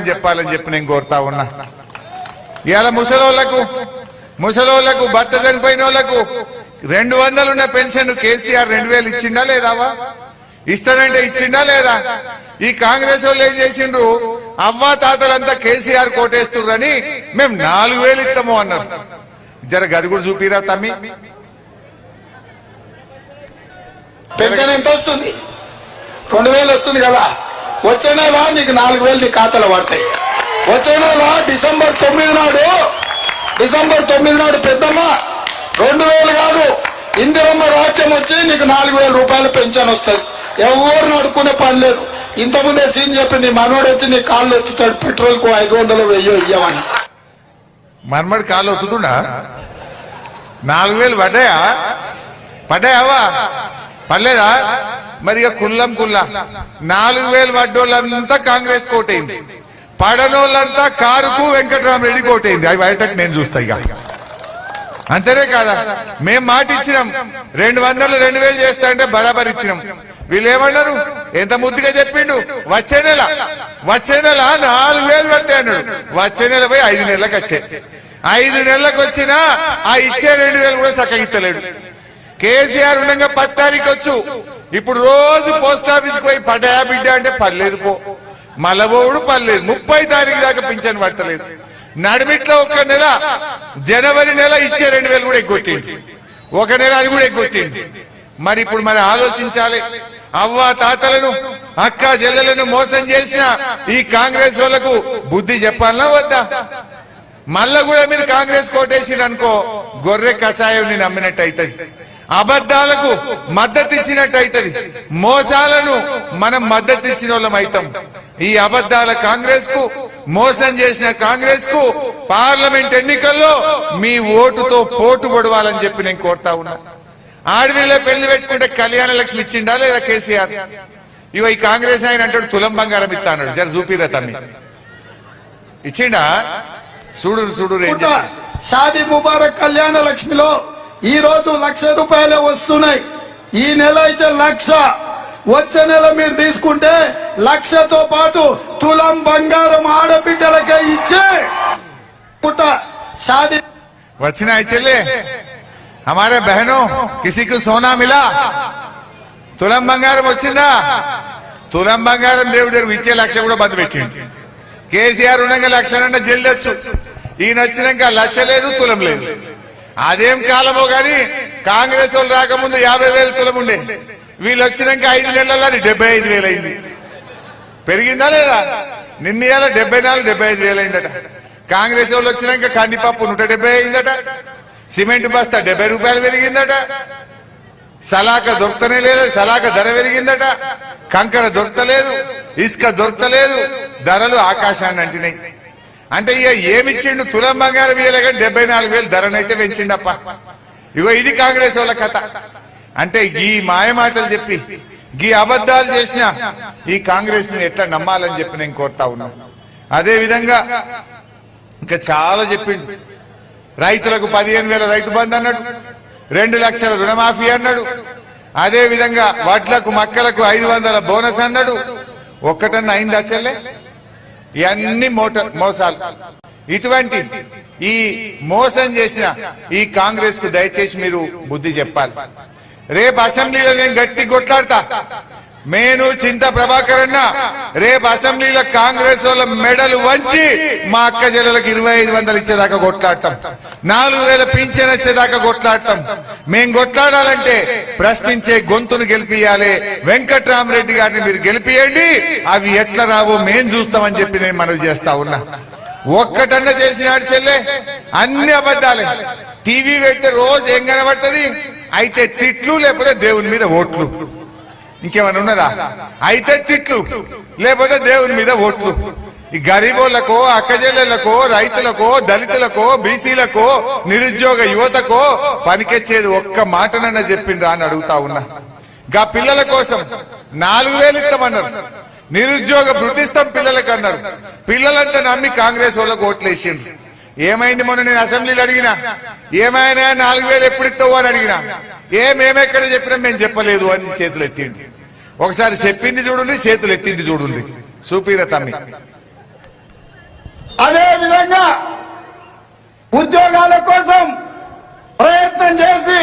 చెప్పాలని చెప్పి నేను కోరుతా ఉన్నా. ఇవాళ ముసలోళ్లకు భర్త చనిపోయిన వాళ్లకు 200 ఉన్న పెన్షన్ కేసీఆర్ 2000 ఇచ్చిండా లేదావా? ఇస్తానంటే ఇచ్చిండా లేదా? ఈ కాంగ్రెస్ వాళ్ళు ఏం చేసిండ్రు, అవ్వా తాతలంతా కేసీఆర్ కోటేస్తుర్రని మేము 4000 ఇస్తాము అన్నారు. జర గది కూడా చూపిరా తమ్మి. పెన్షన్ ఎంత వస్తుంది? 2000 వస్తుంది కదా. వచ్చే నెల నీకు 4000 నీ ఖాతాలో పడతాయి. వచ్చే నెల డిసెంబర్ 9 నాడు పెద్దమ్మ 2000 కాదు, ఇందిరమ్మ రాజ్యం వచ్చి నీకు 4000 రూపాయలు పెన్షన్ వస్తుంది. ఎవరు అడుక్కునే పని లేదు. ఇంతకుముందే సీన్ చెప్పి నీ మనోడు వచ్చి నీ కాళ్ళు ఎత్తుతాడు, పెట్రోల్ కు 500 1000 ఇయ్యమని. మనమడి కాళ్ళు ఎత్తుతుండా? 4000 పడ్డాయావా? పడలేదా? మరి ఇక కుల్లం 4000 పడ్డోళ్ళంతా కాంగ్రెస్ కోటైంది, పడనోళ్ళంతా కారుకు వెంకటరామరెడ్డి కోటైంది. అవి బయటకు నేను చూస్తా. ఇక అంతేనే కాదా? మేం మాట ఇచ్చినాం, 200 2000 చేస్తా అంటే బరాబర్ ఇచ్చినాం. వీళ్ళు ఏమన్నారు, ఎంత ముద్దుగా చెప్పిండు, వచ్చే నెల 4000 పడతాయి అన్నాడు. వచ్చే నెల పోయి 5 నెలలకు వచ్చాయి. 5 నెలలకు వచ్చినా ఆ ఇచ్చే 2000 కూడా చక్కగా ఇస్తలేడు. కేసీఆర్ ఉండగా 10 తారీఖు వచ్చు. ఇప్పుడు రోజు పోస్ట్ ఆఫీస్కి పోయి పడ్డాయా బిడ్డ అంటే పర్లేదు పో, మలబోవుడు పర్లేదు. 30 తారీఖు దాకా పింఛన్ పడతలేదు. నడిమిట్లో ఒక నెల జనవరి నెల ఇచ్చే 2000 కూడా ఎగ్గొట్టింది. ఒక నెల అది కూడా ఎగ్గొట్టింది. మరి ఇప్పుడు మరి ఆలోచించాలి. అవ్వ తాతలను అక్క చెల్లెలను మోసం చేసిన ఈ కాంగ్రెస్ వాళ్లకు బుద్ధి చెప్పాలనా వద్దా? మళ్ళా కూడా మీరు కాంగ్రెస్ కోటేసిరనుకో గొర్రె కషాయం నమ్మినట్టు అవుతుంది, అబద్ధాలకు మద్దతు ఇచ్చినట్టు అవుతుంది, మోసాలను మనం మద్దతు ఇచ్చిన వాళ్ళం అవుతాం. ఈ అబద్ధాల కాంగ్రెస్ కు, మోసం చేసిన కాంగ్రెస్ కు పార్లమెంట్ ఎన్నికల్లో మీ ఓటుతో పోటు పడవాలని చెప్పి నేను కోరుతా ఉన్నా. ఆడవిలో పెళ్లి పెట్టుకుంటే కళ్యాణ లక్ష్మి ఇచ్చిండా లేదా కేసీఆర్? ఇవ ఈ కాంగ్రెస్ ఆయన అంటాడు తులం బంగారం ఇస్తా అన్నాడు. జర చూపిరా తమ్మి, ఇచ్చిండా? చూడు షాదీ ముబారక్ కళ్యాణ లక్ష్మిలో ఈ రోజు 1,00,000 రూపాయలే వస్తున్నాయి. ఈ నెల అయితే 1,00,000. వచ్చే నెల మీరు తీసుకుంటే 1,00,000తో పాటు తులం బంగారం ఆడబిడ్డలకే ఇచ్చే షాదీ వచ్చిన చెల్లె हमारे बहनों किसी को सोना मिला, తులం బంగారం వచ్చిందా? తులం బంగారం దేవుడు ఇచ్చే 1,00,000 కూడా బంద్ పెట్టిండు. కేసీఆర్ ఉండగా 1,00,000 అంటే జల్దొచ్చు. ఈయన వచ్చినాక 1,00,000 లేదు, తులం లేదు. అదేం కాలమో గాని కాంగ్రెస్ వాళ్ళు రాకముందు 50,000 తులం ఉండే. వీళ్ళు వచ్చినాక 5 నెలల్లో అది 75,000 అయింది. పెరిగిందా లేదా? నిన్న 74 75,000 అయిందట. కాంగ్రెస్ వాళ్ళు వచ్చినాక కందిపప్పు 170 అయిందట. సిమెంట్ బస్తా 70 రూపాయలు పెరిగిందట. సలాక దొరకనే లేదు, సలాక ధర పెరిగిందట. కంకర దొరకలేదు, ఇసుక దొరకలేదు, ధరలు ఆకాశాన్ని అంటినాయి. అంటే ఇక ఏమిచ్చిండు? తులం బంగారం ఇయ్యలే కానీ 74,000 ధరనైతే పెంచిండప్ప. ఇగో ఇది కాంగ్రెస్ వాళ్ళ కథ. అంటే ఈ మాయమాటలు చెప్పి ఈ అబద్ధాలు చేసిన ఈ కాంగ్రెస్ ని ఎట్లా నమ్మాలని చెప్పి నేను కోరుతా ఉన్నా. అదే విధంగా ఇంకా చాలా చెప్పిండు. రైతులకు 15,000 రైతు బంధు అన్నాడు, 2 లక్షల రుణమాఫీ అన్నాడు. అదే విధంగా వడ్లకు మక్కలకు 500 బోనస్ అన్నాడు. ఒక్కటన్నా అయిందా చెల్లె? ఇవన్నీ మోసాలు. ఇటువంటి ఈ మోసం చేసిన ఈ కాంగ్రెస్ కు దయచేసి మీరు బుద్ధి చెప్పాలి. రేపు అసెంబ్లీలో నేను గట్టి కొట్లాడతా. నేను చింత ప్రభాకర్ అన్న రేపు అసెంబ్లీలో కాంగ్రెస్ వాళ్ళ మెడలు వంచి మా అక్క చెల్లెలకు 2,500 ఇచ్చేదాకా కొట్లాడతాం, 4,000 పింఛన్ వచ్చేదాకా కొట్లాడతాం. మేం కొట్లాడాలంటే ప్రశ్నించే గొంతును గెలిపియాలి. వెంకటరామరెడ్డి గారిని మీరు గెలిపియండి, అవి ఎట్లా రావో మేం చూస్తామని చెప్పి నేను మనవి చేస్తా ఉన్నా. ఒక్కటన్నా చేసినాడు చెల్లె, అన్ని అబద్ధాలే. టీవీ పెడితే రోజు ఏం కనబడుతుంది? అయితే తిట్లు, లేకపోతే దేవుని మీద ఓట్లు. ఇంకేమైనా ఉన్నదా? అయితే తిట్లు, లేకపోతే దేవుని మీద ఓట్లు. ఈ గరీబోళ్లకో, అక్కజెల్లెళ్లకో, రైతులకో, దళితులకో, బీసీలకో, నిరుద్యోగ యువతకో పనికొచ్చేది ఒక్క మాటనన్నా చెప్పిండ్రా అని అడుగుతా ఉన్నా. గా పిల్లల కోసం 4,000 ఇస్తామన్నారు, నిరుద్యోగ వృత్తిస్తాం పిల్లలకు అన్నారు. పిల్లలంతా నమ్మి కాంగ్రెస్ వాళ్ళకు ఓట్లేసిండ్రు. ఏమైంది? మొన్న నేను అసెంబ్లీలో అడిగినా, ఏమైనా 4,000 ఎప్పుడు ఇస్తావు అని అడిగినా, మేమెక్కడ చెప్పినా మేము చెప్పలేదు అని చేతులు ఎత్తింది. ఒకసారి చెప్పింది చూడండి, చేతులు ఎత్తింది చూడండి. చూపిరా తమ్మి. అదే విధంగా ఉద్యోగాల కోసం ప్రయత్నం చేసి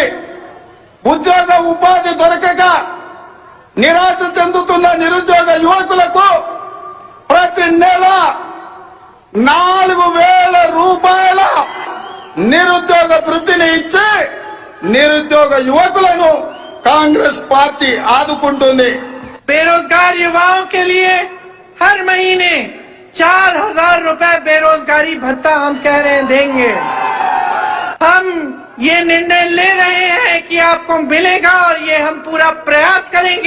ఉద్యోగ ఉపాధి దొరకక నిరాశ చెందుతున్న నిరుద్యోగ యువకులకు ప్రతి నెల 4,000 రూపాయల నిరుద్యోగ వృత్తిని ఇచ్చి నిరుద్యోగ యువకులను కాంగ్రెస్ పార్టీ ఆదుకుంటుంది. बेरोजगार युवाओं के लिए हर महीने 4,000 रुपए बेरोजगारी भत्ता हम कह रहे हैं देंगे। हम ये निर्णय ले रहे हैं कि आपको मिलेगा और ये हम पूरा प्रयास करेंगे।